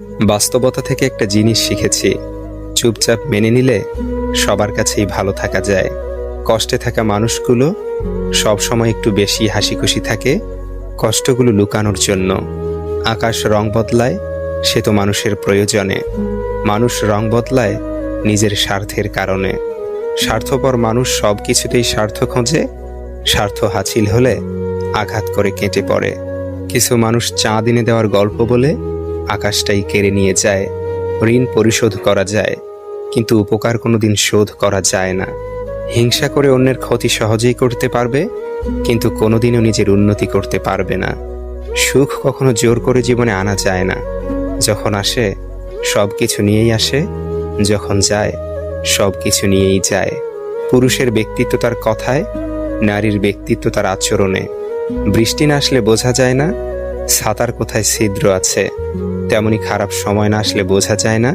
বাস্তবতা থেকে একটা জিনিস শিখেছি, চুপচাপ মেনে নিলে সবার কাছেই ভালো থাকা যায়। কষ্টে থাকা মানুষগুলো সবসময় একটু বেশি হাসিখুশি থাকে কষ্টগুলো লুকানোর জন্য। আকাশ রং বদলায়, সে তো মানুষের প্রয়োজনে। মানুষ রং বদলায় নিজের স্বার্থের কারণে। স্বার্থপর মানুষ সব কিছুতেই স্বার্থ খোঁজে, স্বার্থ হাসিল হলে আঘাত করে কেটে পড়ে। কিছু মানুষ চাঁদ এনে দেওয়ার গল্প বলে আকাশটাই কেড়ে নিয়ে যায়। ঋণ পরিশোধ করা যায়, কিন্তু উপকার কোনোদিন শোধ করা যায় না। হিংসা করে অন্যের ক্ষতি সহজেই করতে পারবে, কিন্তু কোনোদিনও নিজের উন্নতি করতে পারবে না। সুখ কখনো জোর করে জীবনে আনা যায় না। যখন আসে সব কিছু নিয়েই আসে, যখন যায় সব কিছু নিয়েই যায়। পুরুষের ব্যক্তিত্ব তার কথায়, নারীর ব্যক্তিত্ব তার আচরণে। বৃষ্টি না আসলে বোঝা যায় না ছাতার কোথায় ছিদ্র আছে, তেমনি খারাপ সময় না আসলে বোঝা যায় না